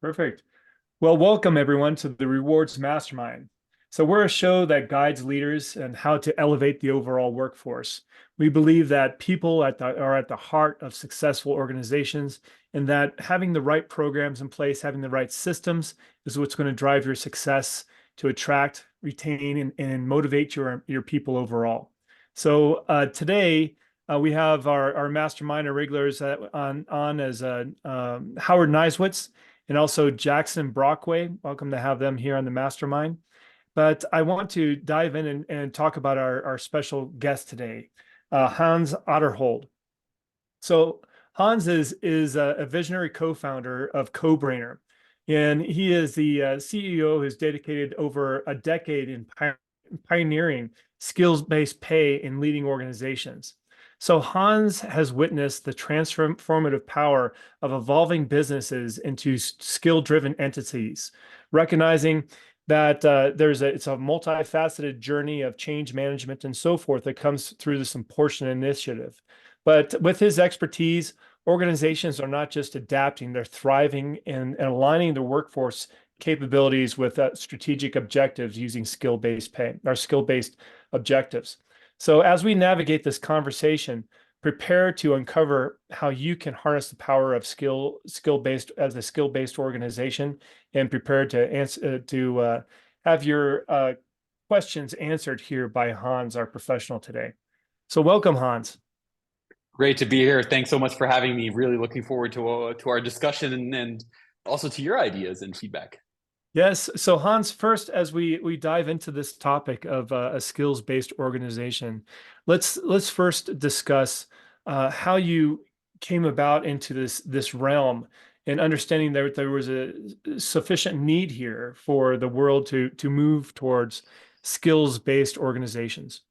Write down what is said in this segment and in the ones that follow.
Perfect. Well, welcome everyone to the Rewards Mastermind. So we're a show that guides leaders and how to elevate the overall workforce. We believe that people are at the heart of successful organizations, and that having the right programs in place, having the right systems is what's going to drive your success to attract, retain, and motivate your people overall. So today we have our mastermind, our regulars on as Howard Nisewitz and also Jackson Brockway. Welcome to have them here on the mastermind. But I want to dive in and talk about our special guest today, Hans Otterhold. So Hans is a visionary co-founder of CoBrainer, and he is the CEO who's dedicated over a decade in pioneering skills-based pay in leading organizations. So Hans has witnessed the transformative power of evolving businesses into skill-driven entities, recognizing that it's a multifaceted journey of change management and so forth that comes through this important initiative. But with his expertise, organizations are not just adapting, they're thriving and aligning their workforce capabilities with strategic objectives using skill-based pay or skill-based objectives. So as we navigate this conversation, prepare to uncover how you can harness the power of skill-based as a skill-based organization, and prepare to answer have your questions answered here by Hans, our professional today. So welcome, Hans. Great to be here. Thanks so much for having me. Really looking forward to our discussion and also to your ideas and feedback. Yes. So Hans, first, as we dive into this topic of a skills-based organization, let's first discuss how you came about into this realm and understanding that there was a sufficient need here for the world to move towards skills-based organizations.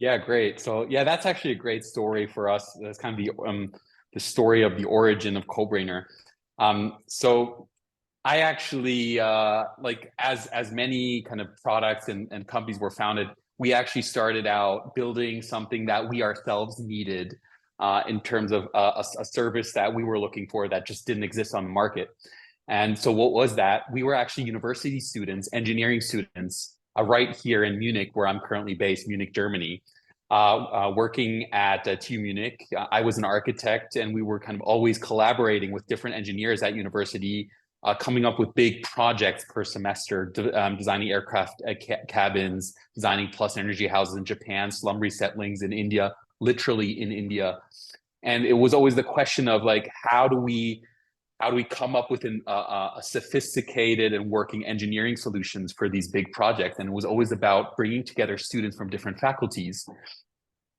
Yeah, great. So yeah, that's actually a great story for us. That's kind of the story of the origin of CoBrainer. So I actually like as many kind of products and companies were founded, we actually started out building something that we ourselves needed in terms of a service that we were looking for that just didn't exist on the market. And so what was that? We were actually university students, engineering students, right here in Munich, where I'm currently based, Munich, Germany, working at TU Munich. I was an architect, and we were kind of always collaborating with different engineers at university, coming up with big projects per semester, designing aircraft cabins, designing plus energy houses in Japan, slum resettlings in India, literally in India. And it was always the question of like, how do we come up with a sophisticated and working engineering solutions for these big projects? And it was always about bringing together students from different faculties.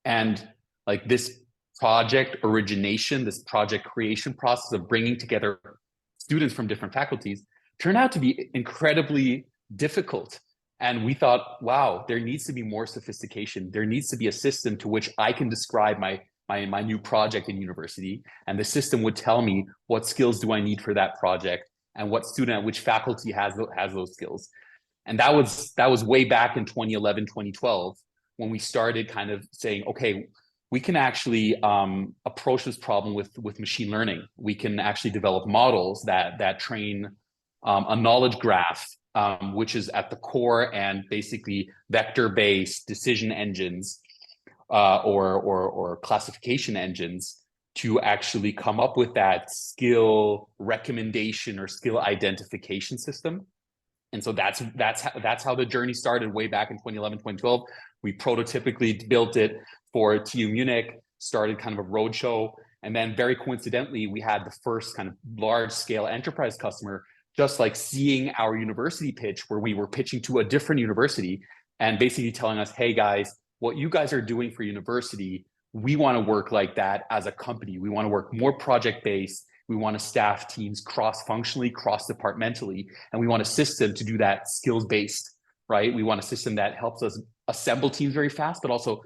And like this project origination, this project creation process of bringing together students from different faculties turned out to be incredibly difficult. And we thought, wow, there needs to be more sophistication. There needs to be a system to which I can describe my new project in university, and the system would tell me what skills do I need for that project and what student at which faculty has those skills. And that was way back in 2011, 2012, when we started kind of saying, okay, we can actually approach this problem with machine learning. We can actually develop models that train a knowledge graph, which is at the core, and basically vector-based decision engines or classification engines to actually come up with that skill recommendation or skill identification system. And so that's how the journey started way back in 2011, 2012. We prototypically built it for TU Munich, started kind of a roadshow, and then very coincidentally, we had the first kind of large scale enterprise customer, just like seeing our university pitch where we were pitching to a different university and basically telling us, hey guys, what you guys are doing for university, we want to work like that as a company. We want to work more project-based. We want to staff teams cross-functionally, cross-departmentally, and we want a system to do that skills-based, right? We want a system that helps us assemble teams very fast, but also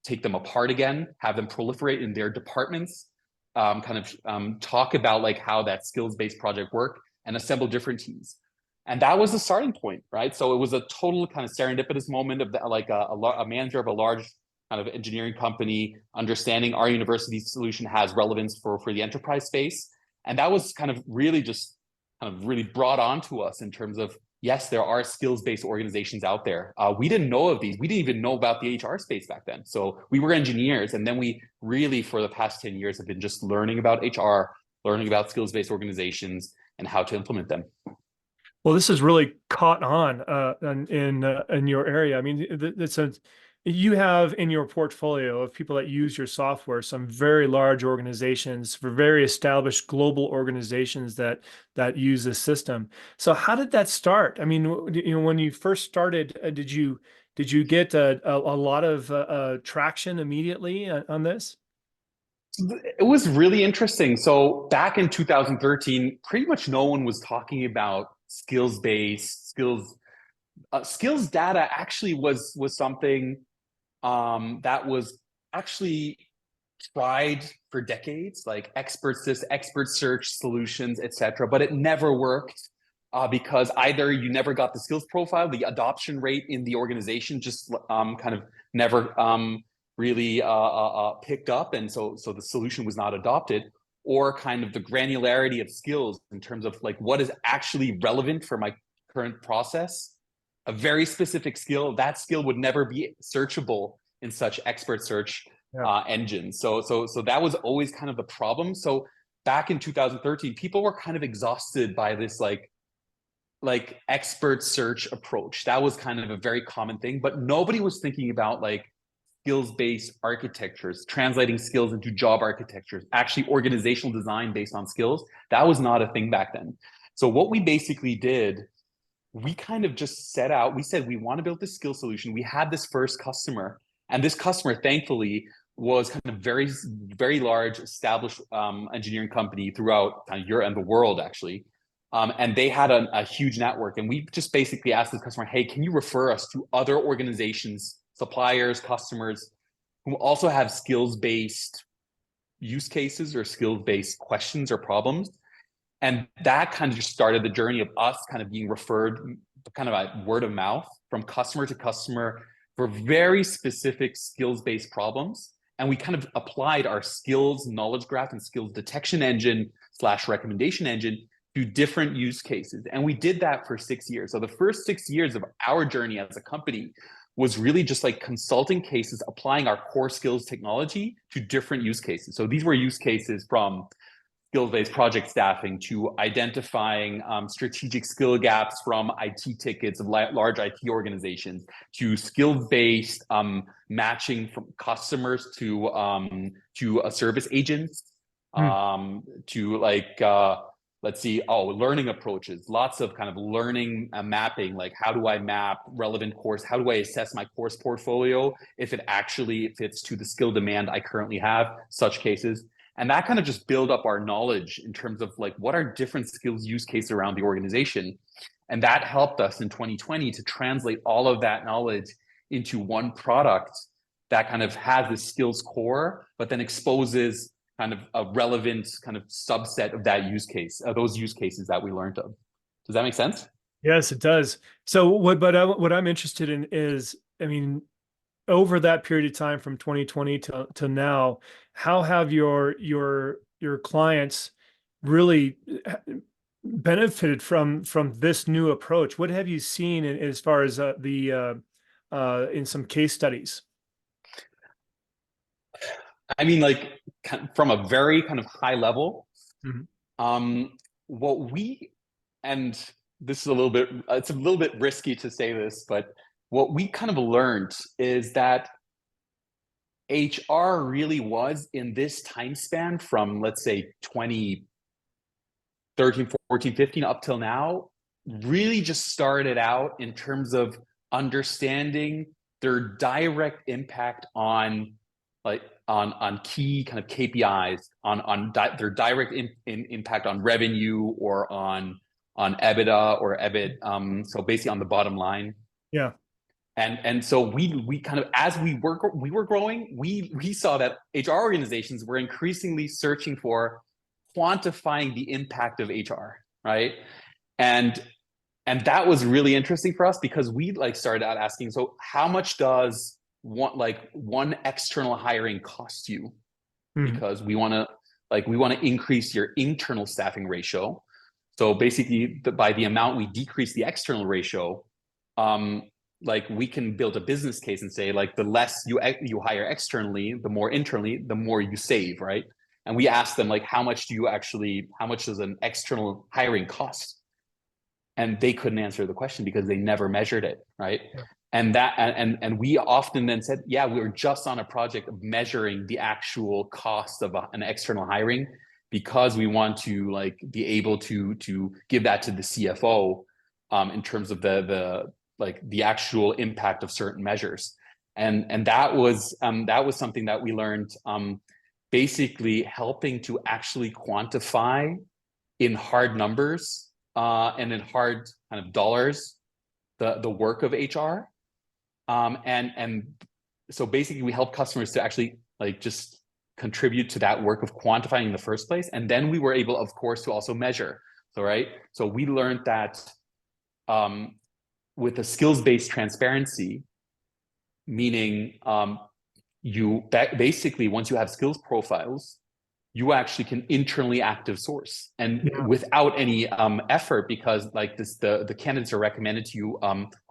take them apart again, have them proliferate in their departments, talk about like how that skills-based project work, and assemble different teams. And that was the starting point, right? So it was a total kind of serendipitous moment of like a manager of a large kind of engineering company understanding our university solution has relevance for the enterprise space. And that was kind of really just kind of really brought onto us in terms of, yes, there are skills-based organizations out there. We didn't know of these. We didn't even know about the HR space back then. So we were engineers, and then we really, for the past 10 years, have been just learning about HR, learning about skills-based organizations, and how to implement them. Well, this has really caught on in your area. I mean, it's a you have in your portfolio of people that use your software some very large organizations, for very established global organizations that use this system. So, how did that start? I mean, when you first started, did you get a lot of traction immediately on this? It was really interesting. So back in 2013, pretty much no one was talking about skills-based skills. Skills data actually was something that was actually tried for decades, like expert this, expert search solutions, etc. But it never worked because either you never got the skills profile, the adoption rate in the organization just kind of never really picked up, and so the solution was not adopted, or kind of the granularity of skills in terms of like what is actually relevant for my current process. A very specific skill, that skill would never be searchable in such expert search engines. So that was always kind of the problem. So back in 2013, people were kind of exhausted by this like expert search approach. That was kind of a very common thing, but nobody was thinking about like skills-based architectures, translating skills into job architectures, actually organizational design based on skills. That was not a thing back then. So what we basically did, we kind of just set out, we said, we want to build this skill solution. We had this first customer, and this customer, thankfully, was kind of very, very large, established engineering company throughout kind of Europe and the world, actually. And they had a huge network. And we just basically asked this customer, hey, can you refer us to other organizations, suppliers, customers who also have skills-based use cases or skills-based questions or problems? And that kind of just started the journey of us kind of being referred kind of a word of mouth from customer to customer for very specific skills-based problems. And we kind of applied our skills knowledge graph and skills detection engine / recommendation engine to different use cases. And we did that for 6 years. So the first 6 years of our journey as a company was really just like consulting cases, applying our core skills technology to different use cases. So these were use cases from skills-based project staffing to identifying strategic skill gaps from IT tickets of large IT organizations to skill-based matching from customers to service agents to like let's see, learning approaches, lots of kind of learning mapping, like how do I map relevant course, how do I assess my course portfolio if it actually fits to the skill demand I currently have, such cases. And that kind of just build up our knowledge in terms of like what are different skills use cases around the organization. And that helped us in 2020 to translate all of that knowledge into one product that kind of has the skills core, but then exposes kind of a relevant kind of subset of that use case, those use cases that we learned of. Does that make sense? Yes, it does. So what I'm interested in is, I mean, over that period of time from 2020 to now, how have your clients really benefited from this new approach? What have you seen as far as in some case studies? I mean, like from a very kind of high level, what we, and this is a little bit, it's a little bit risky to say this, but what we kind of learned is that HR really was in this time span from, let's say, 2013, 14, 15 up till now, really just started out in terms of understanding their direct impact on like on key kind of KPIs, on their direct impact on revenue or on EBITDA or EBIT. So basically on the bottom line. Yeah. And so we kind of, as we were growing, we saw that HR organizations were increasingly searching for quantifying the impact of HR, right? And that was really interesting for us because we like started out asking, so how much does one external hiring cost you? Because we want to increase your internal staffing ratio. So basically, by the amount we decrease the external ratio, like we can build a business case and say, like, the less you hire externally, the more internally, the more you save, right? And we ask them, like, how much does an external hiring cost? And they couldn't answer the question because they never measured it, right? Yeah. And we often then said, yeah, we were just on a project of measuring the actual cost of an external hiring, because we want to, like, be able to give that to the CFO, in terms of the actual impact of certain measures. And that was something that we learned, basically helping to actually quantify in hard numbers, and in hard kind of dollars, the work of HR. And so basically we help customers to actually, like, just contribute to that work of quantifying in the first place. And then we were able, of course, to also measure. So we learned that, with a skills-based transparency, meaning, basically, once you have skills profiles, you actually can internally active source, and without any effort, because, like, the candidates are recommended to you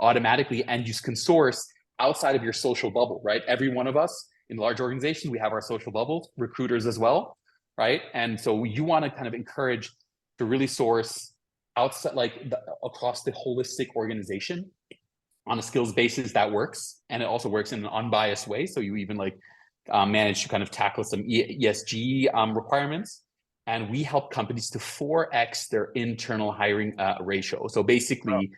automatically, and you can source outside of your social bubble, right? Every one of us in large organizations, we have our social bubbles, recruiters as well, right? And so you want to kind of encourage to really source outside, like, across the holistic organization on a skills basis that works, and it also works in an unbiased way. So you even, like, manage to kind of tackle some ESG requirements, and we help companies to 4x their internal hiring ratio. So basically,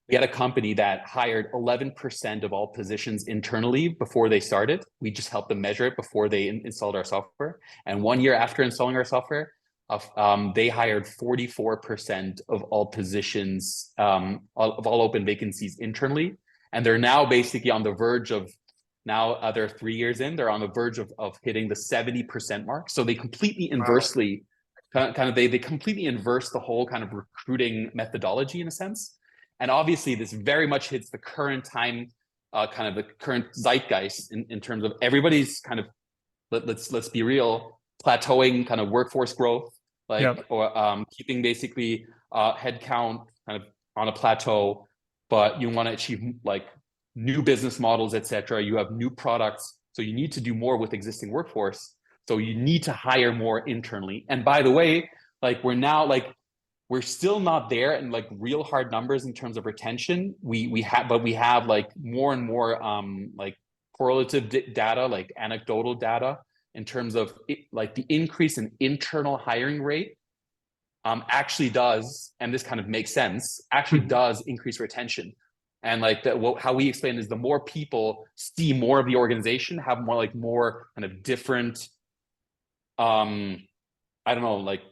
we had a company that hired 11% of all positions internally before they started. We just helped them measure it before they installed our software. And 1 year after installing our software, they hired 44% of all positions, of all open vacancies internally. And they're now basically on the verge of, now they're 3 years in, they're on the verge of hitting the 70% mark. So they completely inversely, they completely inverse the whole kind of recruiting methodology in a sense. And obviously this very much hits the current time, kind of the current zeitgeist in terms of everybody's kind of, let's be real, plateauing kind of workforce growth, like, or keeping basically headcount kind of on a plateau, but you want to achieve, like, new business models, etc. You have new products, so you need to do more with existing workforce. So you need to hire more internally. And by the way, like, we're still not there in, like, real hard numbers in terms of retention. We have like more and more like correlative data, like anecdotal data, in terms of like the increase in internal hiring rate actually does, and this kind of makes sense, actually does increase retention. And like how we explain is, the more people see more of the organization, have more kind of different, I don't know, like,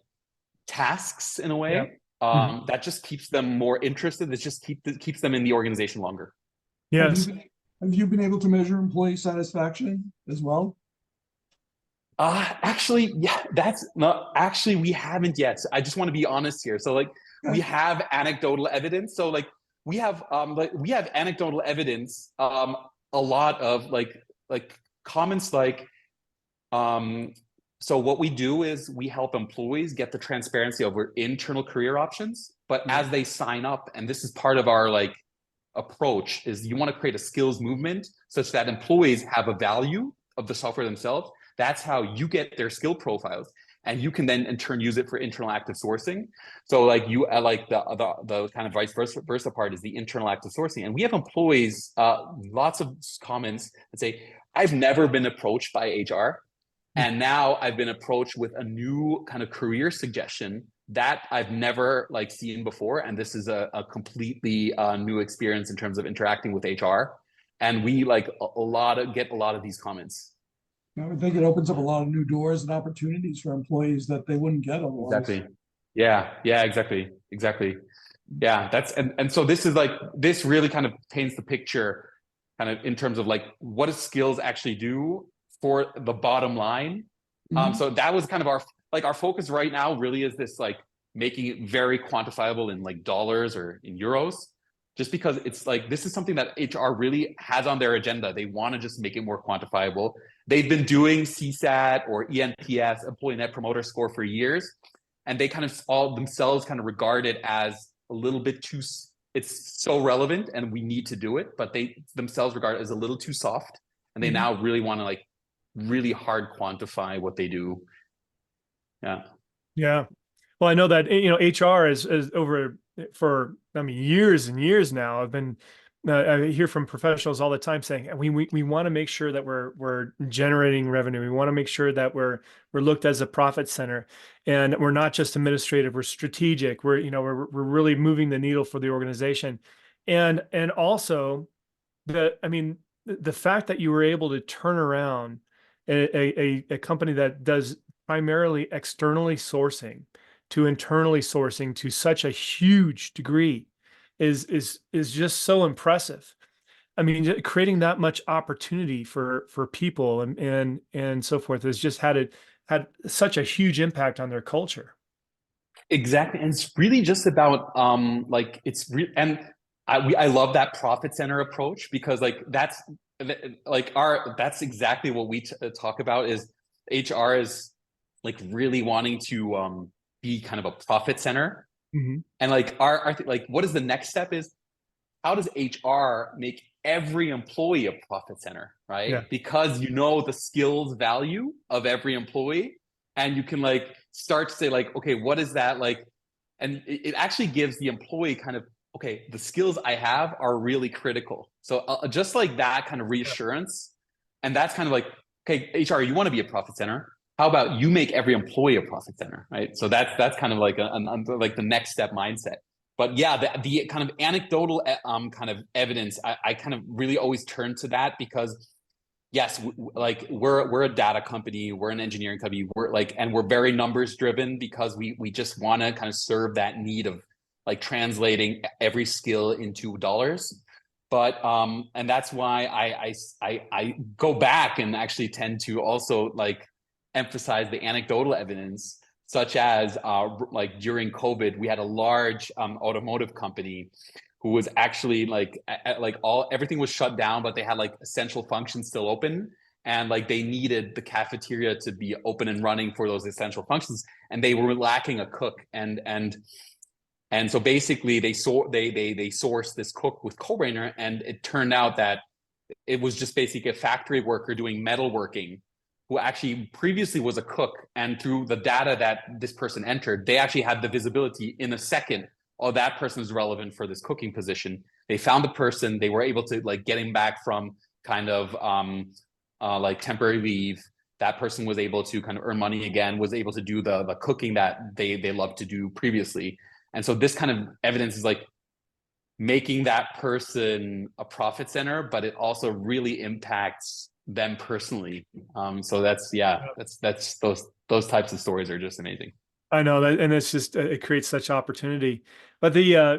tasks in a way, that just keeps them more interested. It just keeps them in the organization longer. Yes. Have you been able to measure employee satisfaction as well? Actually, yeah, that's not actually, we haven't yet. I just want to be honest here. So, like, we have anecdotal evidence. So, like, we have anecdotal evidence, a lot of like comments like, so what we do is we help employees get the transparency over internal career options, but as they sign up, and this is part of our, like, approach, is you want to create a skills movement such that employees have a value of the software themselves. That's how you get their skill profiles, and you can then in turn use it for internal active sourcing. So, like, you like the kind of vice versa part is the internal active sourcing. And we have employees, lots of comments that say, I've never been approached by HR, and now I've been approached with a new kind of career suggestion that I've never, like, seen before, and this is a completely new experience in terms of interacting with HR. And we, like, get a lot of these comments. I think it opens up a lot of new doors and opportunities for employees that they wouldn't get otherwise. Exactly. Yeah, exactly. Yeah, and so this is, like, this really kind of paints the picture kind of in terms of, like, what does skills actually do for the bottom line. So that was kind of our focus right now really is this, like, making it very quantifiable in, like, dollars or in euros, just because it's like, this is something that HR really has on their agenda. They want to just make it more quantifiable. They've been doing CSAT or ENPS, Employee Net Promoter Score, for years. and they kind of all themselves kind of regard it as a little bit too, it's so relevant and we need to do it, but they themselves regard it as a little too soft, and they now really want to like really hard quantify what they do. Yeah. Yeah. Well, I know that, you know, HR is over for, I mean, years and years now. I've been, I hear from professionals all the time saying we want to make sure that we're generating revenue. We want to make sure that we're looked as a profit center, and we're not just administrative. We're strategic. We're, you know, we're really moving the needle for the organization, and also I mean, the fact that you were able to turn around a company that does primarily externally sourcing to internally sourcing to such a huge degree is just so impressive. I mean, creating that much opportunity for people and so forth has just had such a huge impact on their culture. Exactly. And it's really just about like it's and I love that profit center approach, because like that's like that's exactly what we talk about is HR is like really wanting to be kind of a profit center. Mhm. And like like what is the next step is, how does HR make every employee a profit center, right? Yeah. Because you know the skills value of every employee, and you can like start to say like, okay, what is that like? And it actually gives the employee kind of, okay, the skills I have are really critical. So just like that kind of reassurance, and that's kind of like, okay, HR, you want to be a profit center. How about you make every employee a profit center, right? So that's kind of like like the next step mindset. But yeah, the kind of anecdotal kind of evidence, I kind of really always turn to that, because yes, like we're a data company, we're an engineering company, we're like, and we're very numbers driven, because we just want to kind of serve that need of like translating every skill into dollars. But and that's why I go back and actually tend to also like emphasize the anecdotal evidence, such as like during COVID, we had a large automotive company who was actually like everything was shut down, but they had like essential functions still open, and like they needed the cafeteria to be open and running for those essential functions, and they were lacking a cook, and so basically they sourced this cook with Cobrainer, and it turned out that it was just basically a factory worker doing metalworking who actually previously was a cook, and through the data that this person entered, they actually had the visibility in a second, oh, that person is relevant for this cooking position. They found the person, they were able to like get him back from kind of like temporary leave. That person was able to kind of earn money again, was able to do the cooking that they loved to do previously. And so this kind of evidence is like making that person a profit center, but it also really impacts them personally. So that's, yeah, that's those types of stories are just amazing. I know that, and it's just it creates such opportunity. But Yeah.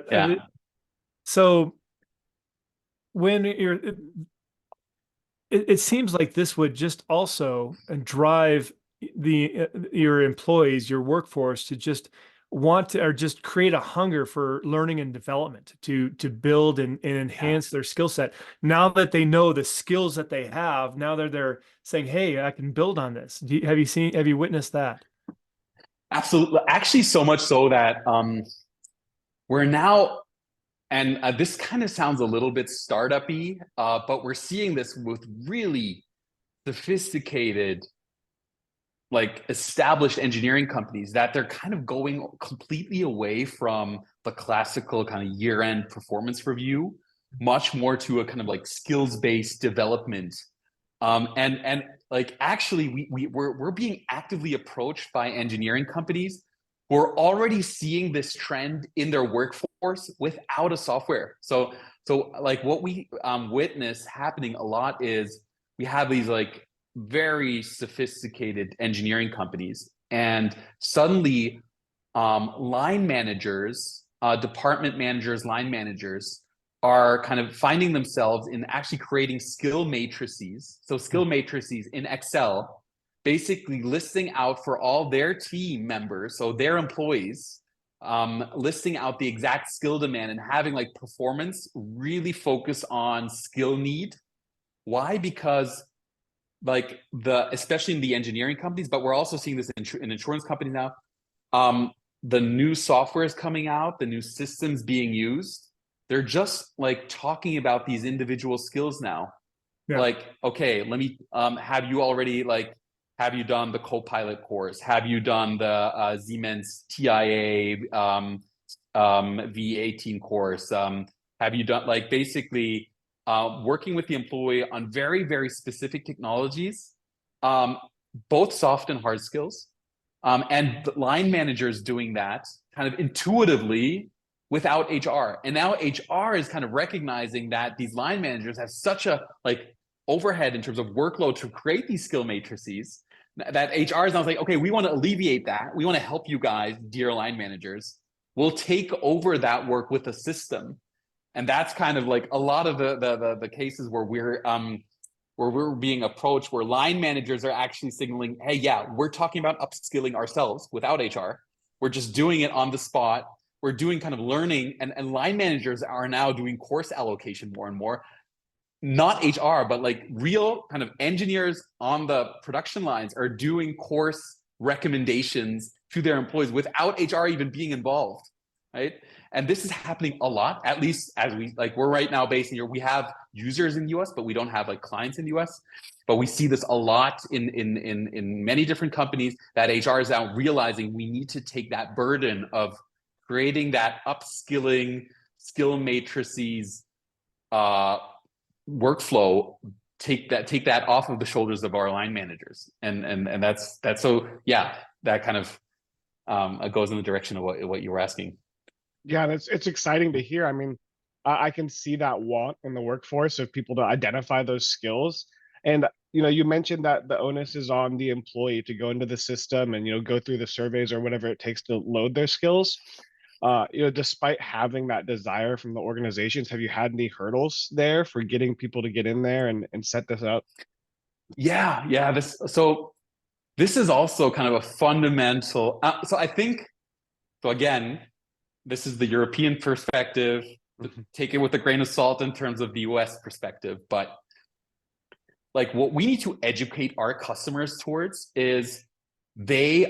so when it seems like this would just also drive your employees, your workforce, to just want to, or just create a hunger for learning and development, to build and enhance their skill set. Now that they know the skills that they have, now they're saying, hey, I can build on this. Have you witnessed that? Absolutely. Actually, so much so that we're now, and this kind of sounds a little bit startup-y, but we're seeing this with really sophisticated, like established engineering companies, that they're kind of going completely away from the classical kind of year-end performance review, much more to a kind of like skills-based development. And like actually we're being actively approached by engineering companies who are already seeing this trend in their workforce without a software. So like what we witness happening a lot is we have these like very sophisticated engineering companies, and suddenly line managers, department managers, line managers are kind of finding themselves in actually creating skill matrices. So skill matrices in Excel, basically listing out for all their team members, so their employees, listing out the exact skill demand, and having like performance really focus on skill need. Why? Because like especially in the engineering companies, but we're also seeing this in insurance companies now, The new software is coming out, the new systems being used. They're just like talking about these individual skills now. Yeah. Like, okay, let me, have you already have you done the Copilot course? Have you done the Siemens TIA V18 course? Have you done like basically working with the employee on very, very specific technologies, both soft and hard skills, and the line managers doing that kind of intuitively without HR. And now HR is kind of recognizing that these line managers have such a like overhead in terms of workload to create these skill matrices that HR is now like, okay, we want to alleviate that. We want to help you guys, dear line managers. We'll take over that work with a system. And that's kind of like a lot of the cases where we're being approached, where line managers are actually signaling, hey, yeah, we're talking about upskilling ourselves without HR. We're just doing it on the spot. We're doing kind of learning, and line managers are now doing course allocation more and more. Not HR, but like real kind of engineers on the production lines are doing course recommendations to their employees without HR even being involved, right? And this is happening a lot, at least as we're right now based in here. We have users in the US, but we don't have like clients in the US. But we see this a lot in many different companies, that HR is now realizing we need to take that burden of creating that upskilling skill matrices workflow, take that off of the shoulders of our line managers, and that's so yeah, that kind of goes in the direction of what you were asking. Yeah, it's exciting to hear. I mean, I can see that want in the workforce of people to identify those skills. And you mentioned that the onus is on the employee to go into the system and go through the surveys or whatever it takes to load their skills. Despite having that desire from the organizations, have you had any hurdles there for getting people to get in there and set this up? Yeah. This is also kind of a fundamental. So I think, so again, this is the European perspective. Take it with a grain of salt in terms of the US perspective, but like what we need to educate our customers towards is they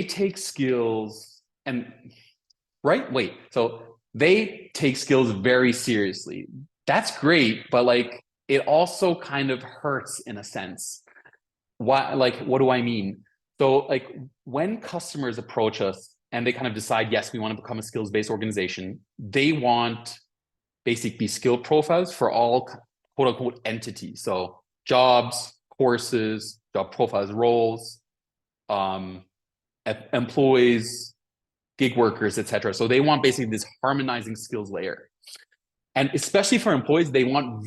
take skills and so they take skills very seriously. That's great, but like it also kind of hurts in a sense. What do I mean? So like when customers approach us and they kind of decide, yes, we want to become a skills-based organization, they want basically skill profiles for all quote unquote entities. So jobs, courses, job profiles, roles, employees, gig workers, etc. So they want basically this harmonizing skills layer. And especially for employees, they want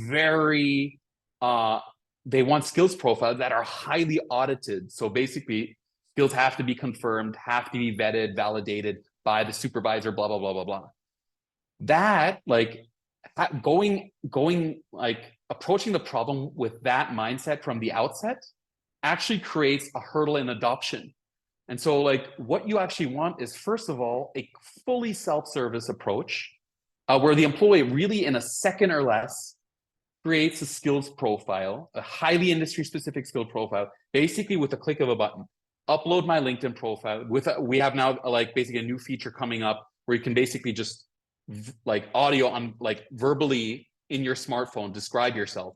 skills profiles that are highly audited. So basically, skills have to be confirmed, have to be vetted, validated by the supervisor, blah, blah, blah, blah, blah. That approaching the problem with that mindset from the outset actually creates a hurdle in adoption. And so like what you actually want is, first of all, a fully self-service approach where the employee really in a second or less creates a skills profile, a highly industry-specific skill profile, basically with a click of a button. Upload my LinkedIn profile. We have now like basically a new feature coming up where you can basically just like audio on like verbally in your smartphone, describe yourself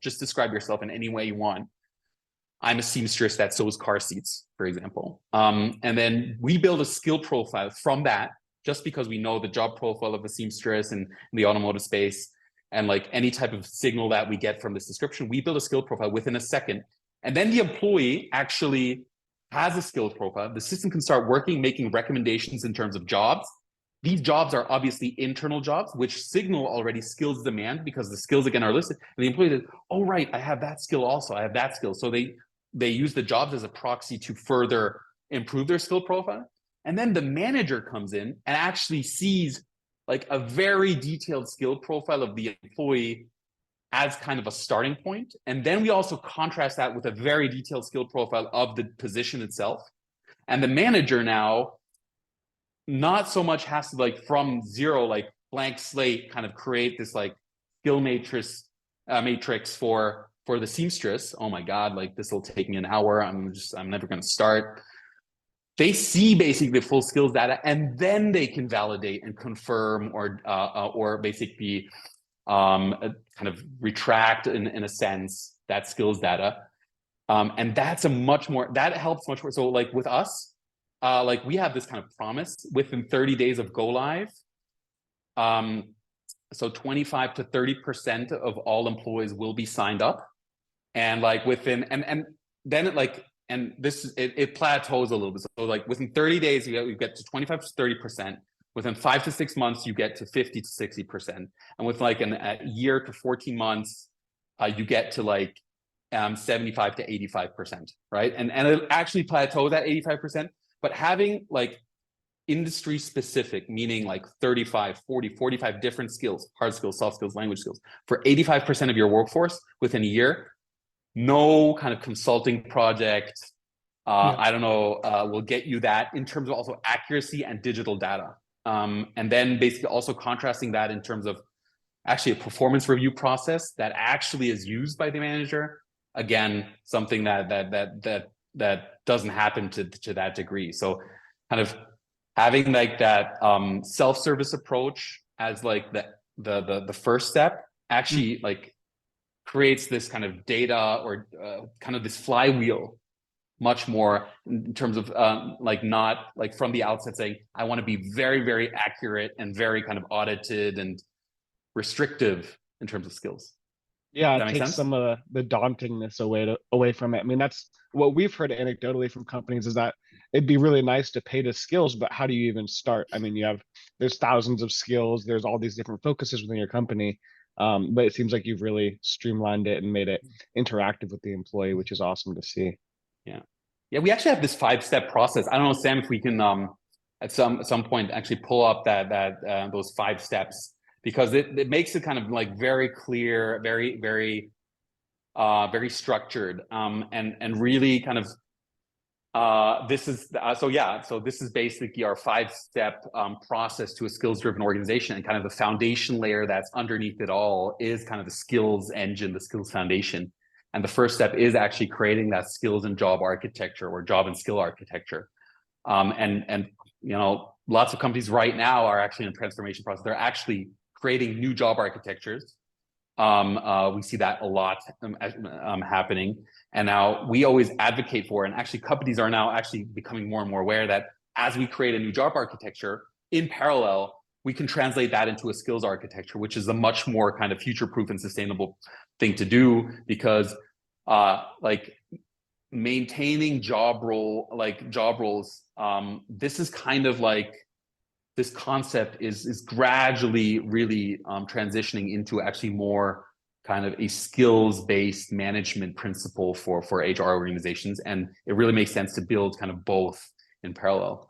in any way you want. I'm a seamstress that sews car seats, for example. And then we build a skill profile from that, just because we know the job profile of a seamstress in the automotive space, and like any type of signal that we get from this description, we build a skill profile within a second. And then the employee actually has a skills profile. The system can start working, making recommendations in terms of jobs. These jobs are obviously internal jobs, which signal already skills demand because the skills again are listed. And the employee says, oh, right, I have that skill also, I have that skill. So they use the jobs as a proxy to further improve their skill profile. And then the manager comes in and actually sees like a very detailed skill profile of the employee as kind of a starting point. And then we also contrast that with a very detailed skill profile of the position itself. And the manager now not so much has to like from zero, like blank slate, kind of create this like skill matrix for for the seamstress, oh my God, like this will take me an hour. I'm never going to start. They see basically the full skills data, and then they can validate and confirm or basically kind of retract in a sense that skills data. And that's that helps much more. So like with us, like we have this kind of promise within 30 days of go live. So 25 to 30% of all employees will be signed up. And like within, and then it like, and it plateaus a little bit. So like within 30 days, you get to 25 to 30%. Within 5 to 6 months, you get to 50 to 60%. And with like a year to 14 months, you get to like 75 to 85%, right? And it actually plateaus at 85%, but having like industry specific, meaning like 35, 40, 45 different skills, hard skills, soft skills, language skills, for 85% of your workforce within a year, no kind of consulting project, I don't know, will get you that in terms of also accuracy and digital data. And then basically also contrasting that in terms of actually a performance review process that actually is used by the manager. Again, something that doesn't happen to that degree. So kind of having like that self-service approach as like the first step actually like creates this kind of data or kind of this flywheel much more in terms of like not like from the outset saying, I want to be very, very accurate and very kind of audited and restrictive in terms of skills. Yeah, Does that it make takes sense? some of the dauntingness away from it. I mean, that's what we've heard anecdotally from companies is that it'd be really nice to pay to skills, but how do you even start? I mean, there's thousands of skills, there's all these different focuses within your company. But it seems like you've really streamlined it and made it interactive with the employee, which is awesome to see. Yeah, we actually have this 5-step process. I don't know, Sam, if we can at some point actually pull up those 5 steps, because it makes it kind of like very clear, very, very very structured, and really kind of this is so this is basically our 5-step process to a skills-driven organization, and kind of the foundation layer that's underneath it all is kind of the skills engine, the skills foundation. And the first step is actually creating that skills and job architecture or job and skill architecture. And you know, lots of companies right now are actually in a transformation process. They're actually creating new job architectures. We see that a lot happening. And now we always advocate for, and actually companies are now actually becoming more and more aware that as we create a new job architecture, in parallel, we can translate that into a skills architecture, which is a much more kind of future-proof and sustainable thing to do, because like maintaining job roles, this is kind of like, this concept is gradually really transitioning into actually more kind of a skills-based management principle for HR organizations. And it really makes sense to build kind of both in parallel.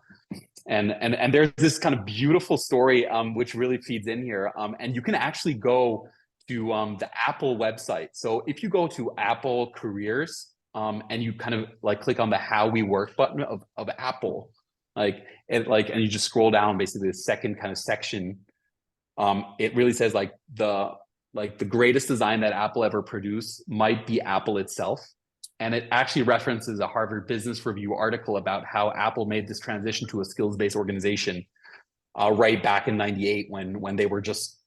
And there's this kind of beautiful story which really feeds in here. And you can actually go to the Apple website. So if you go to Apple Careers and you kind of like click on the How We Work button of Apple, and you just scroll down basically the second kind of section, it really says like the greatest design that Apple ever produced might be Apple itself. And it actually references a Harvard Business Review article about how Apple made this transition to a skills-based organization right back in '98 when they were just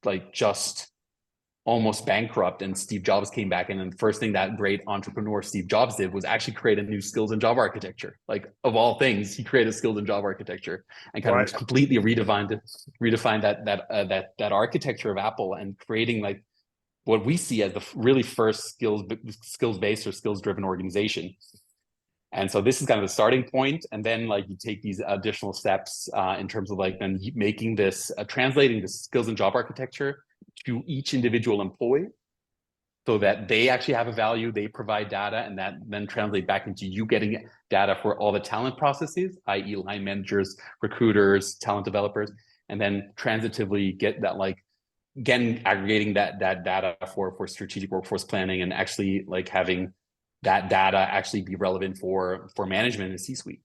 almost bankrupt, and Steve Jobs came back in, and the first thing that great entrepreneur Steve Jobs did was actually create a new skills and job architecture. Like, of all things, he created skills and job archicture and kind of completely redefined that architecture of Apple, and creating like what we see as the really first skills-based or skills-driven organization. And so this is kind of the starting point, and then like you take these additional steps in terms of like then making this translating the skills and job architecture to each individual employee, so that they actually have a value, they provide data, and that then translate back into you getting data for all the talent processes, i.e. line managers, recruiters, talent developers, and then transitively get that, like, again, aggregating that data for strategic workforce planning, and actually like having that data actually be relevant for management and C-suite.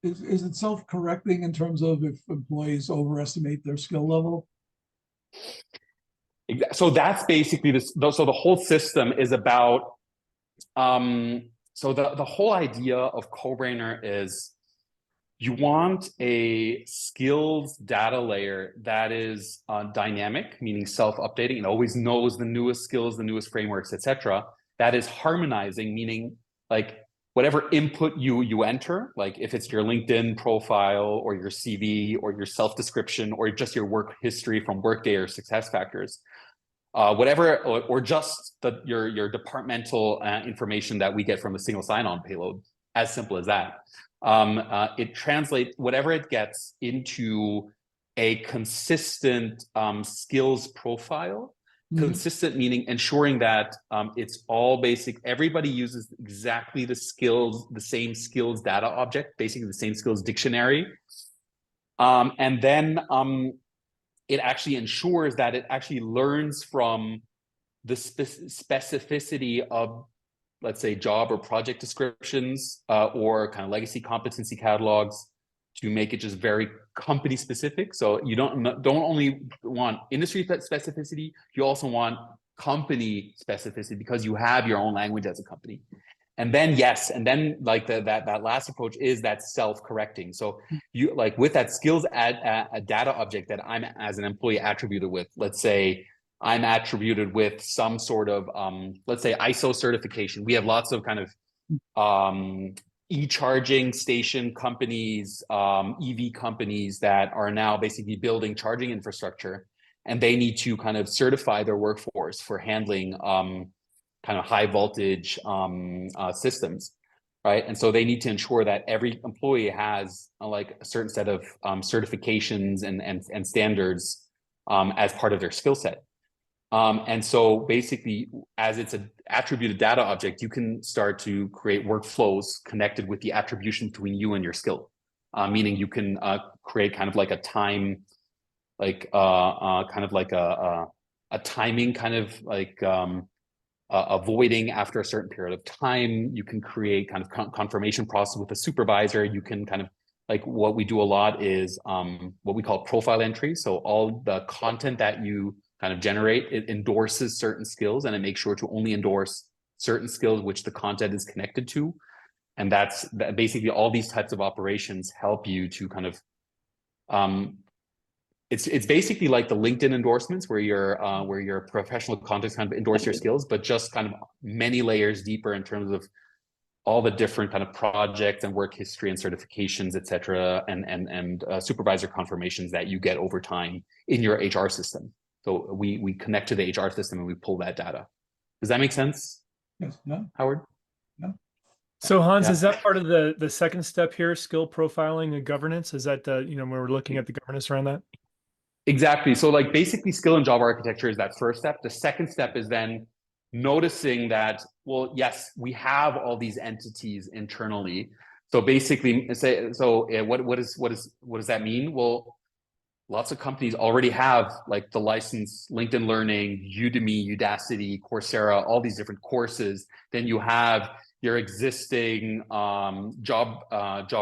Is it self-correcting in terms of if employees overestimate their skill level? So that's basically this. So the whole system is about. So the whole idea of CoBrainer is you want a skills data layer that is dynamic, meaning self-updating, and always knows the newest skills, the newest frameworks, etc. That is harmonizing, meaning like whatever input you enter, like if it's your LinkedIn profile or your CV or your self-description or just your work history from Workday or SuccessFactors, whatever, or just your departmental information that we get from a single sign-on payload, as simple as that. It translates whatever it gets into a consistent skills profile. Consistent meaning ensuring that it's all basic. Everybody uses exactly the same skills data object, basically the same skills dictionary. And then it actually ensures that it actually learns from the specificity of, let's say, job or project descriptions or kind of legacy competency catalogs to make it just very company specific. So you don't only want industry specificity, you also want company specificity because you have your own language as a company. And then like that last approach is that self-correcting. So you like with that skills a data object that I'm as an employee attributed with, let's say I'm attributed with some sort of let's say ISO certification. We have lots of kind of e-charging station companies, EV companies that are now basically building charging infrastructure, and they need to kind of certify their workforce for handling kind of high voltage systems, right? And so they need to ensure that every employee has like a certain set of certifications and standards as part of their skill set. And so basically, as it's an attributed data object, you can start to create workflows connected with the attribution between you and your skill, meaning you can create kind of like a time, like kind of like a timing kind of like avoiding after a certain period of time. You can create kind of confirmation process with a supervisor. You can kind of like what we do a lot is what we call profile entry. So all the content that you kind of generate, it endorses certain skills and it makes sure to only endorse certain skills which the content is connected to. And that's basically all these types of operations help you to kind of it's basically like the LinkedIn endorsements where your professional contacts kind of endorse your skills, but just kind of many layers deeper in terms of all the different kind of projects and work history and certifications, et cetera, and supervisor confirmations that you get over time in your HR system. So we connect to the HR system and we pull that data. Does that make sense? Yes, no, Howard? no. So Hans, Yeah. is that part of the second step here, skill profiling and governance? Is that when we're looking at the governance around that? Exactly. So like basically skill and job architecture is that first step. The second step is then noticing that, well, yes, we have all these entities internally. So basically what does that mean? Well, lots of companies already have like the license, LinkedIn Learning, Udemy, Udacity, Coursera, all these different courses. Then you have your existing job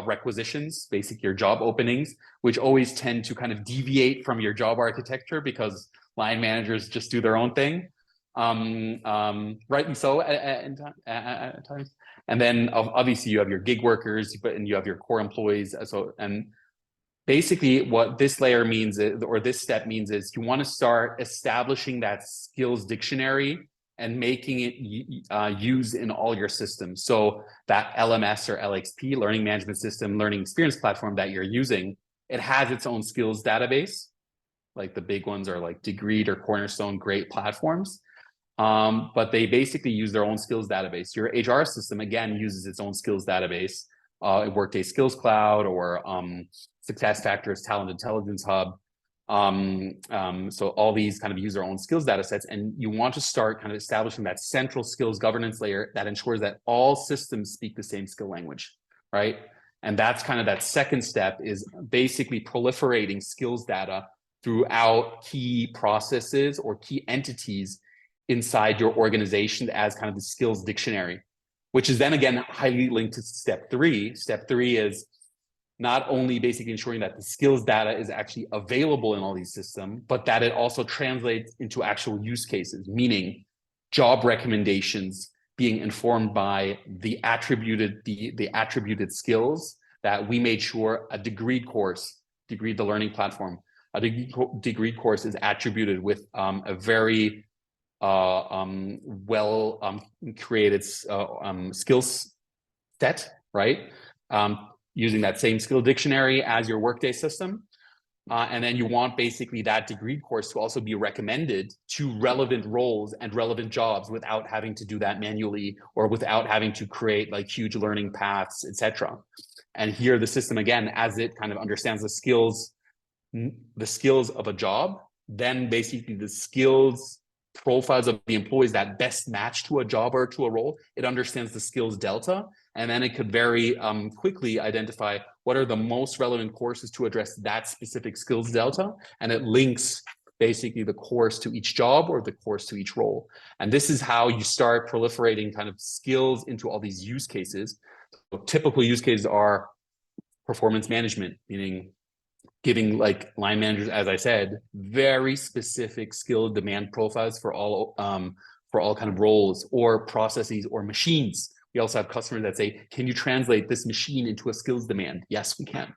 requisitions, basically your job openings, which always tend to kind of deviate from your job architecture because line managers just do their own thing, rightly so at times. And then obviously you have your gig workers, and you have your core employees. And basically what this layer means is, or this step means, is you want to start establishing that skills dictionary and making it used in all your systems. So that LMS or LXP, learning management system, learning experience platform that you're using, it has its own skills database. Like the big ones are like Degreed or Cornerstone, great platforms. But they basically use their own skills database. Your HR system, again, uses its own skills database. Workday Skills Cloud or SuccessFactors Talent Intelligence Hub. So all these kind of use their own skills data sets, and you want to start kind of establishing that central skills governance layer that ensures that all systems speak the same skill language, right? And that's kind of that second step, is basically proliferating skills data throughout key processes or key entities inside your organization as kind of the skills dictionary, which is then again highly linked to step three. Step three is not only basically ensuring that the skills data is actually available in all these systems, but that it also translates into actual use cases, meaning job recommendations being informed by the attributed skills that we made sure a Degreed course, Degreed the learning platform, a Degreed course is attributed with a very well created skills set, right? Using that same skill dictionary as your Workday system. And then you want basically that Degreed course to also be recommended to relevant roles and relevant jobs without having to do that manually or without having to create like huge learning paths, etc. And here the system, again, as it kind of understands the skills of a job, then basically the skills profiles of the employees that best match to a job or to a role, it understands the skills delta, and then it could very quickly identify what are the most relevant courses to address that specific skills delta, and it links basically the course to each job or the course to each role. And this is how you start proliferating kind of skills into all these use cases. So typical use cases are performance management, meaning giving like line managers, as I said, very specific skill demand profiles for all kind of roles or processes or machines. We also have customers that say, "Can you translate this machine into a skills demand?" Yes, we can.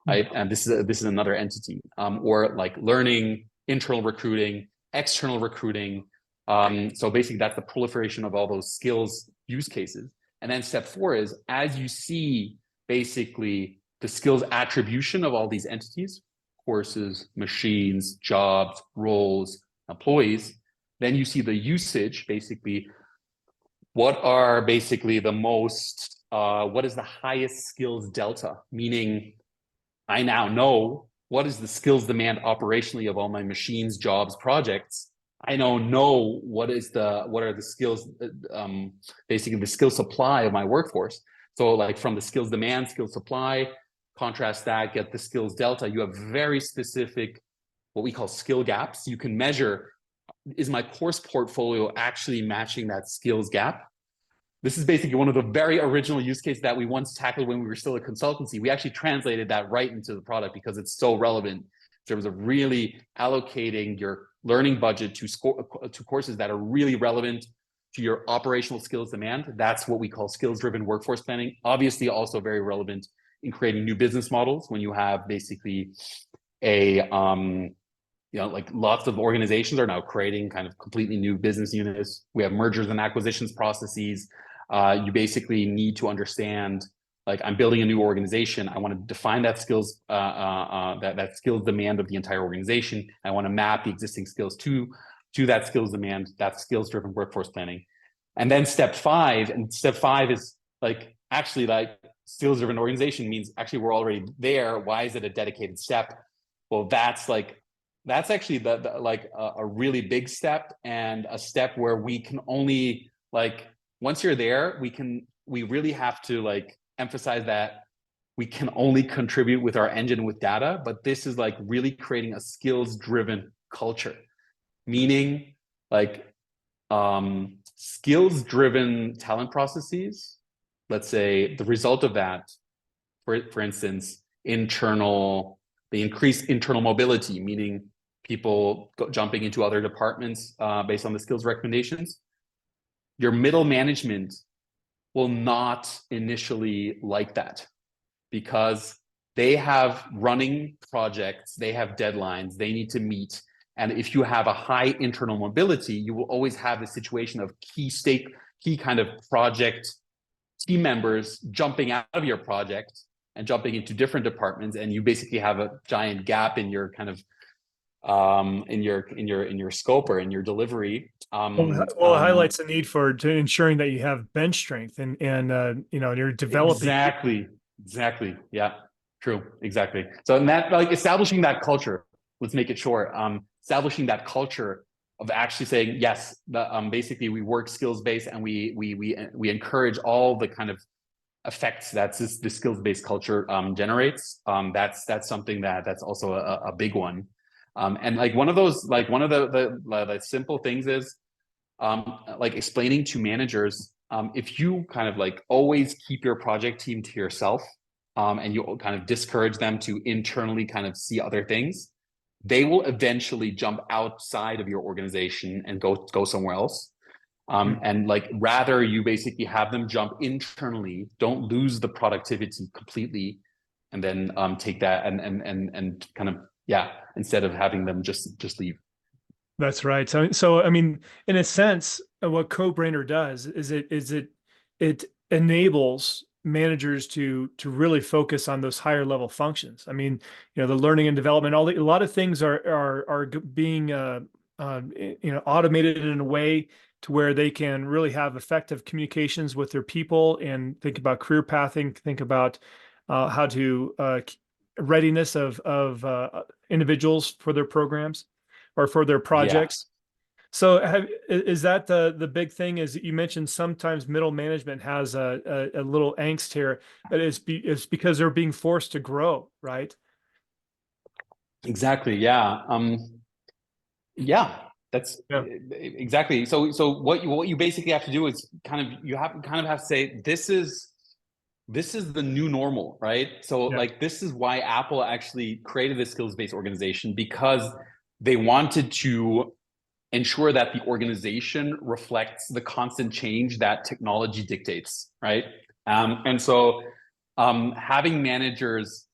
Right, and this is another entity, or like learning, internal recruiting, external recruiting. So basically, that's the proliferation of all those skills use cases. And then step 4 is as you see basically the skills attribution of all these entities, courses, machines, jobs, roles, employees, then you see the usage, basically, what are basically the most, what is the highest skills delta? Meaning I now know what is the skills demand operationally of all my machines, jobs, projects. I know what are the skills, basically the skill supply of my workforce. So like from the skills demand, skills supply, contrast that, get the skills delta. You have very specific, what we call skill gaps. You can measure, is my course portfolio actually matching that skills gap? This is basically one of the very original use cases that we once tackled when we were still a consultancy. We actually translated that right into the product because it's so relevant in terms of really allocating your learning budget to courses that are really relevant to your operational skills demand. That's what we call skills-driven workforce planning. Obviously, also very relevant in creating new business models when you have basically like lots of organizations are now creating kind of completely new business units. We have mergers and acquisitions processes. You basically need to understand, like, I'm building a new organization. I want to define that skills, that skills demand of the entire organization. I want to map the existing skills to that skills demand, that skills-driven workforce planning. And then step 5 is like, actually, like, skills-driven organization means actually we're already there. Why is it a dedicated step? Well, that's actually a really big step, and a step where we can only, like, once you're there, we really have to like emphasize that we can only contribute with our engine with data, but this is like really creating a skills-driven culture, meaning like skills-driven talent processes. Let's say the result of that, for instance, the increased internal mobility, meaning people jumping into other departments based on the skills recommendations. Your middle management will not initially like that because they have running projects, they have deadlines, they need to meet. And if you have a high internal mobility, you will always have the situation of key kind of project team members jumping out of your project and jumping into different departments, and you basically have a giant gap in your kind of in your scope or in your delivery. It highlights the need for ensuring that you have bench strength and you're developing. Exactly. Yeah, true. Exactly. So in that, like, establishing that culture, let's make it short. Establishing that culture of actually saying, yes, basically we work skills-based, and we encourage all the kind of effects that the skills-based culture generates. That's something that's also a big one. And like one of the simple things is like explaining to managers, if you kind of like always keep your project team to yourself, and you kind of discourage them to internally kind of see other things, they will eventually jump outside of your organization and go somewhere else. And like rather you basically have them jump internally, don't lose the productivity completely, and then take that and kind of, yeah, instead of having them just leave. That's right. So I mean, in a sense, what CodeBrainer does is it enables managers to really focus on those higher level functions. I mean, the learning and development, a lot of things are being automated in a way to where they can really have effective communications with their people and think about career pathing, think about how to readiness of individuals for their programs or for their projects. So is that the big thing? Is you mentioned sometimes middle management has a little angst here, but it's because they're being forced to grow, right? Exactly. Yeah. Yeah. That's exactly. So what you basically have to do is you have to say this is the new normal, right? So like this is why Apple actually created this skills-based organization, because they wanted to ensure that the organization reflects the constant change that technology dictates, right? And so having managers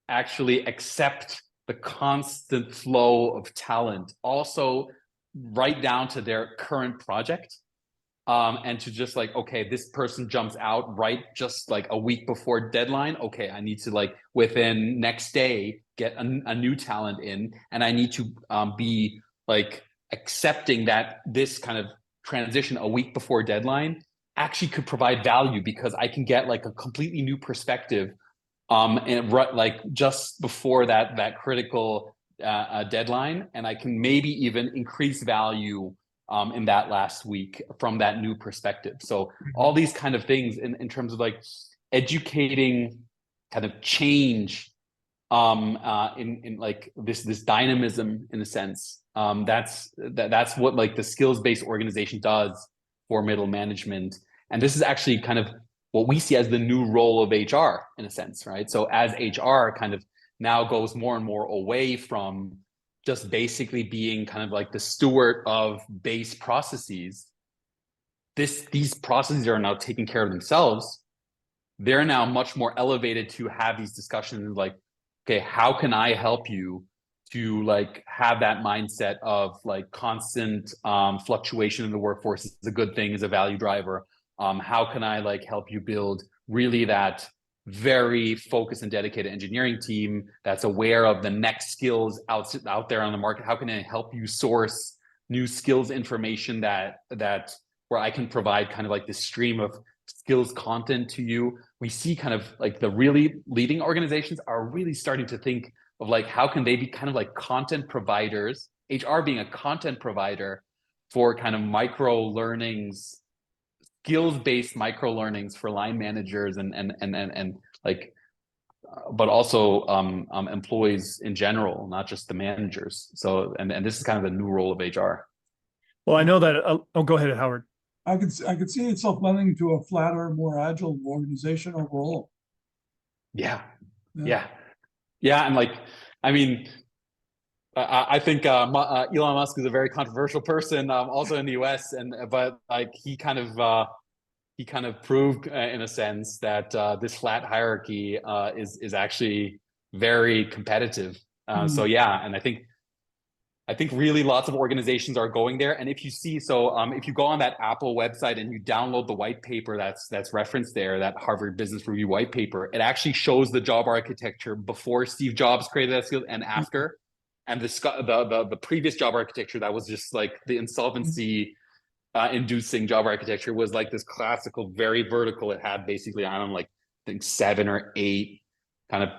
actually accept the constant flow of talent, also right down to their current project, and to just like, okay, this person jumps out right just like a week before deadline. Okay, I need to like within next day get a new talent in, and I need to be like accepting that this kind of transition a week before deadline actually could provide value, because I can get like a completely new perspective and like just before that critical deadline, and I can maybe even increase value in that last week from that new perspective. So all these kind of things in terms of like educating kind of change in like this dynamism in a sense. That's what like the skills-based organization does for middle management. And this is actually kind of what we see as the new role of HR in a sense, right? So as HR kind of now goes more and more away from just basically being kind of like the steward of base processes, these processes are now taking care of themselves. They're now much more elevated to have these discussions like, okay, how can I help you to like have that mindset of like constant fluctuation in the workforce is a good thing, is a value driver. How can I like help you build really that very focused and dedicated engineering team that's aware of the next skills out there on the market? How can I help you source new skills information that where I can provide kind of like this stream of skills content to you? We see kind of like the really leading organizations are really starting to think of like, how can they be kind of like content providers, HR being a content provider for kind of micro learnings, skills-based micro learnings for line managers and like, but also employees in general, not just the managers. So, and this is kind of the new role of HR. Well, I know that. Go ahead, Howard. I could see itself blending into a flatter, more agile organization overall. Yeah. And like, I mean, I think Elon Musk is a very controversial person, also in the US, but like he kind of proved in a sense that this flat hierarchy is actually very competitive. So yeah, and I think really lots of organizations are going there. And if you see, so if you go on that Apple website and you download the white paper that's referenced there, that Harvard Business Review white paper, it actually shows the job architecture before Steve Jobs created that skill and after. And the previous job architecture that was just like the insolvency inducing job architecture was like this classical, very vertical. It had basically, I don't know, like I think 7 or 8 kind of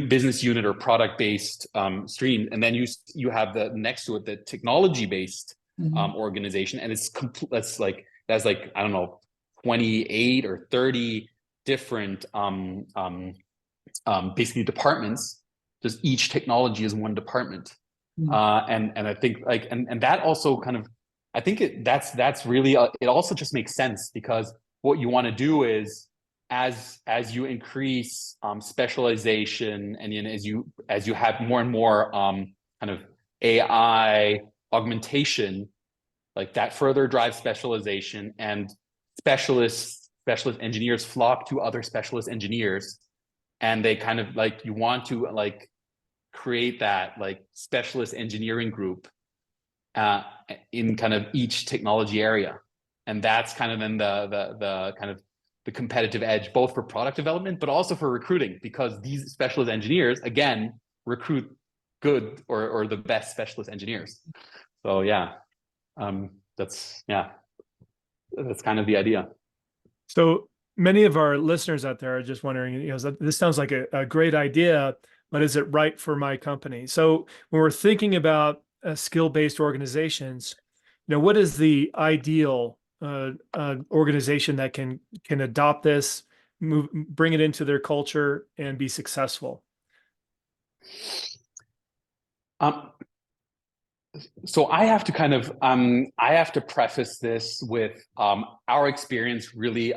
business unit or product based stream, and then you have the next to it the technology based organization, and that's like I don't know 28 or 30 different basically departments. Just each technology is one department, and I think like and that also kind of I think that's really it also just makes sense, because what you want to do is as you increase specialization, and as you have more and more kind of AI augmentation, like that further drives specialization, and specialist engineers flock to other specialist engineers, and they kind of like, you want to like create that like specialist engineering group in kind of each technology area. And that's kind of then the kind of the competitive edge, both for product development, but also for recruiting, because these specialist engineers, again, recruit good or the best specialist engineers. So yeah, that's kind of the idea. So many of our listeners out there are just wondering, this sounds like a great idea, but is it right for my company? So when we're thinking about skill-based organizations, what is the ideal organization that can adopt this, bring it into their culture, and be successful? So I have to kind of I have to preface this with our experience really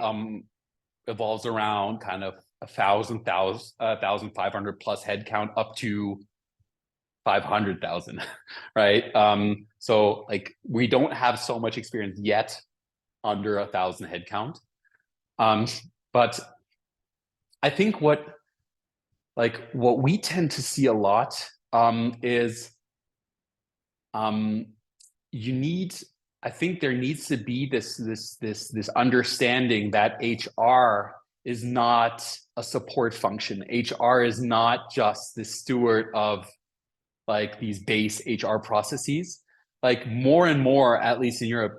evolves around kind of 1,500 plus headcount up to 500,000, right? So like we don't have so much experience yet under 1,000 headcount, but I think what we tend to see a lot is I think there needs to be this understanding that HR is not a support function. HR is not just the steward of like these base HR processes. Like more and more, at least in Europe,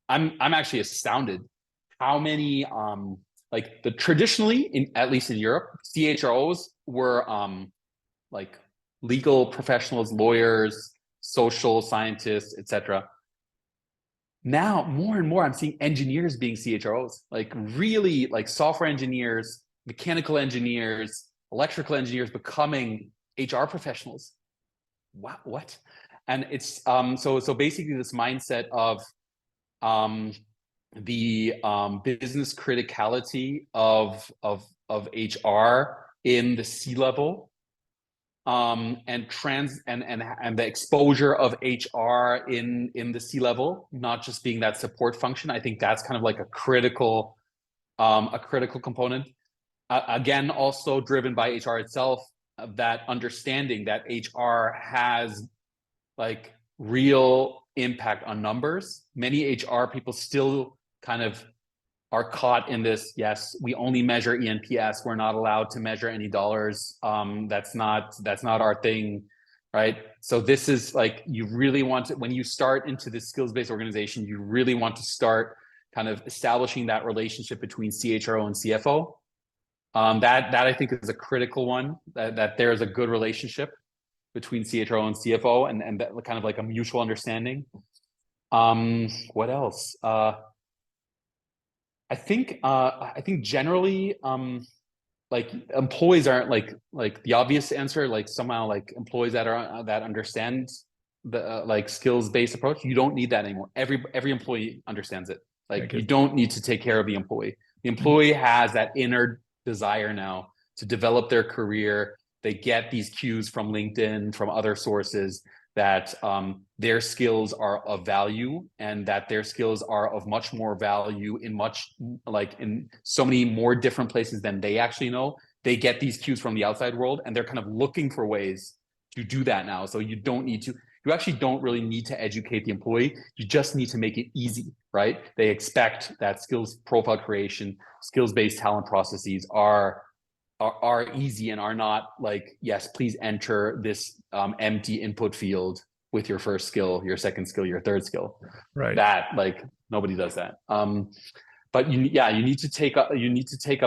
I'm actually astounded how many like the traditionally at least in Europe, CHROs were like legal professionals, lawyers, social scientists, etc. Now more and more I'm seeing engineers being CHROs, like really like software engineers, mechanical engineers, electrical engineers becoming HR professionals. What? And it's so basically this mindset of the business criticality of HR in the C-level, and the exposure of HR in the C-level, not just being that support function. I think that's kind of like a critical component. Again, also driven by HR itself, that understanding that HR has like real impact on numbers. Many HR people still kind of are caught in this, yes, we only measure ENPS, we're not allowed to measure any dollars. That's not our thing, right? So this is like, you really want to, when you start into this skills-based organization, you really want to start kind of establishing that relationship between CHRO and CFO. That I think is a critical one, that there is a good relationship between CHRO and CFO, and that kind of like a mutual understanding. What else? I think generally, like employees aren't like the obvious answer, like somehow like employees that understand the like skills-based approach. You don't need that anymore. Every employee understands it. Like you don't need to take care of the employee. The employee has that inner desire now to develop their career. They get these cues from LinkedIn, from other sources, that their skills are of value, and that their skills are of much more value in so many more different places than they actually know. They get these cues from the outside world, and they're kind of looking for ways to do that now. So you actually don't really need to educate the employee. You just need to make it easy, right? They expect that skills profile creation, skills-based talent processes are easy and are not like, yes, please enter this empty input field with your first skill, your second skill, your third skill. Right. That like nobody does that. But you need to take up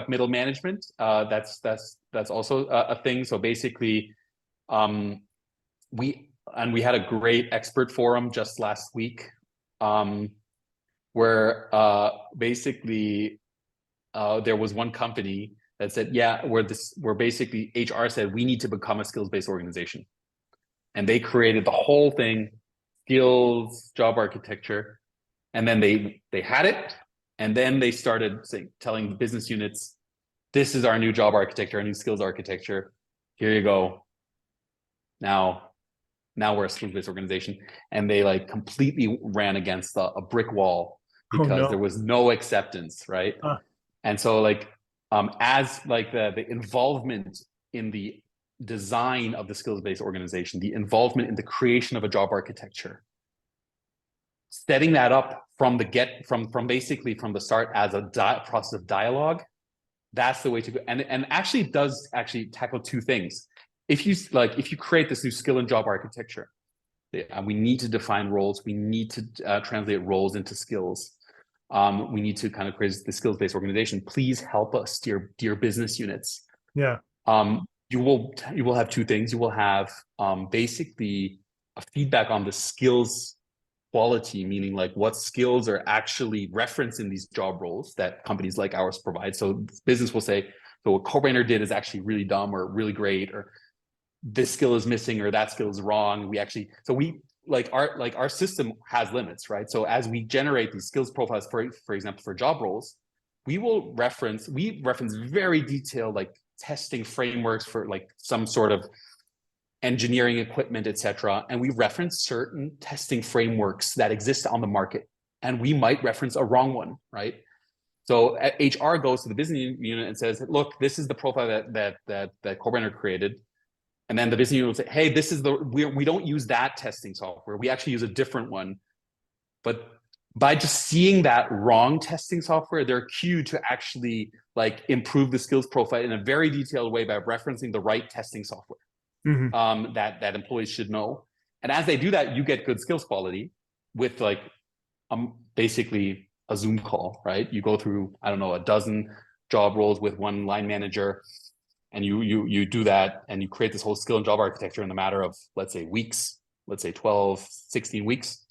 middle management. That's also a thing. So basically, we had a great expert forum just last week, where basically there was one company that said, yeah, where basically HR said, we need to become a skills-based organization. And they created the whole thing, skills, job architecture. And then they had it. And then they started telling the business units, this is our new job architecture, our new skills architecture. Here you go. Now we're a skills-based organization. And they like completely ran against a brick wall Oh, because no. there was no acceptance, right? And so like as like the involvement in the design of the skills-based organization, the involvement in the creation of a job architecture, setting that up from basically from the start as a process of dialogue, that's the way to go. And actually does actually tackle two things. If you create this new skill and job architecture, we need to define roles. We need to translate roles into skills. We need to kind of create the skills-based organization. Please help us, dear business units. Yeah. You will have two things. You will have basically a feedback on the skills quality, meaning like what skills are actually referenced in these job roles that companies like ours provide. So business will say, so what CodeBrainer did is actually really dumb or really great, or this skill is missing or that skill is wrong. Our system has limits, right? So as we generate these skills profiles, for example, for job roles, we reference very detailed like testing frameworks for like some sort of engineering equipment, etc. And we reference certain testing frameworks that exist on the market. And we might reference a wrong one, right? So HR goes to the business unit and says, look, this is the profile that CodeBrainer created. And then the business unit will say, hey, this is we don't use that testing software. We actually use a different one. But by just seeing that wrong testing software, they're cued to actually like improve the skills profile in a very detailed way by referencing the right testing software that employees should know. And as they do that, you get good skills quality with like basically a Zoom call, right? You go through, I don't know, a dozen job roles with one line manager, and you do that, and you create this whole skill and job architecture in a matter of, let's say, weeks, let's say 12, 16 weeks.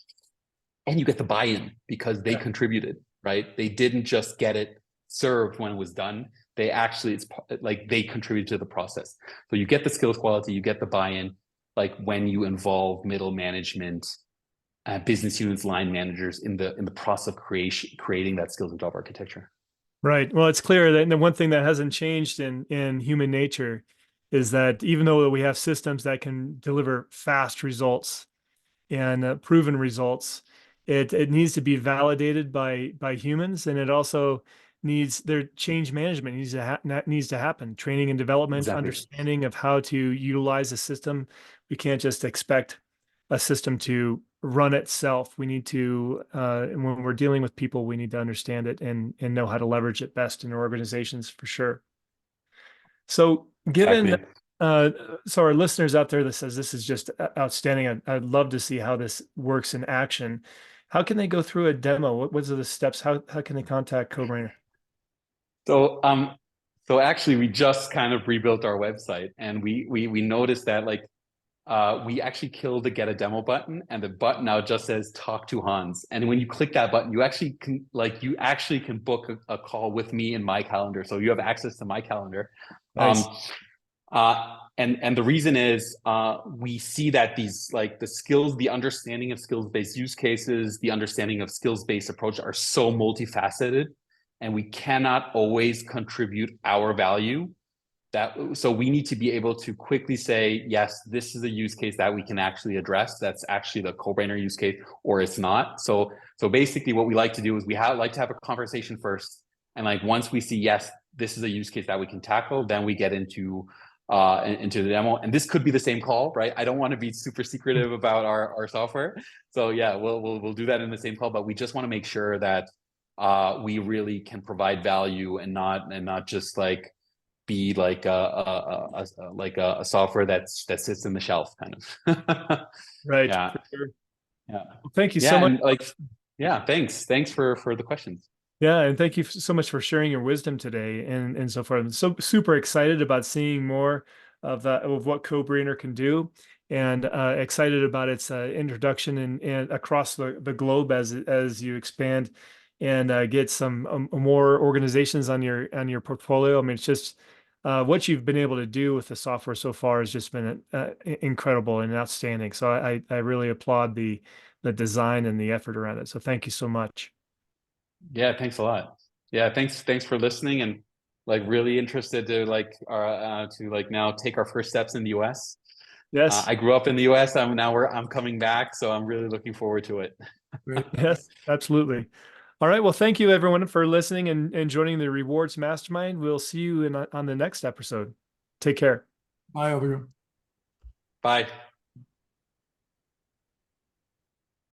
And you get the buy-in because they contributed, right? They didn't just get it served when it was done. They actually, it's like they contributed to the process. So you get the skills quality, you get the buy-in, like when you involve middle management, business units, line managers in the process of creating that skills and job architecture. Right. Well, it's clear that the one thing that hasn't changed in human nature is that even though we have systems that can deliver fast results and proven results, it needs to be validated by humans, and it also needs their change management needs to happen. Training and development, Exactly. understanding of how to utilize a system. We can't just expect a system to run itself. We need to, and when we're dealing with people, we need to understand it and know how to leverage it best in our organizations for sure. So given, Exactly. so our listeners out there that says this is just outstanding, I'd love to see how this works in action. How can they go through a demo? What are the steps? How can they contact CodeBrainer? So actually we just kind of rebuilt our website, and we noticed that like we actually killed the get a demo button, and the button now just says talk to Hans. And when you click that button, you actually can book a call with me in my calendar. So you have access to my calendar. Nice. And the reason is we see that these like the skills, the understanding of skills-based use cases, the understanding of skills-based approach are so multifaceted, and we cannot always contribute our value. So we need to be able to quickly say, yes, this is a use case that we can actually address. That's actually the CodeBrainer use case, or it's not. So basically what we like to do is like to have a conversation first. And like, once we see, yes, this is a use case that we can tackle, then we get into the demo. And this could be the same call, right? I don't want to be super secretive about our software. So yeah, we'll do that in the same call, but we just want to make sure that we really can provide value and not just like be like a software that sits in the shelf kind of. Right. Yeah. For sure. Yeah. Well, thank you so much. And like, yeah, thanks for the questions. Yeah, and thank you so much for sharing your wisdom today and so forth. I'm so super excited about seeing more of what CodeBrainer can do, and excited about its introduction and across the globe as you expand and get some more organizations on your portfolio. I mean, it's just what you've been able to do with the software so far has just been incredible and outstanding. So I really applaud the design and the effort around it. So thank you so much. Yeah, thanks a lot. Yeah, thanks for listening, and like really interested to now take our first steps in the US. Yes. I grew up in the US. I'm coming back, so I'm really looking forward to it. Great. Yes, absolutely. All right. Well, thank you everyone for listening and joining the Rewards Mastermind. We'll see you on the next episode. Take care. Bye, everyone. Bye.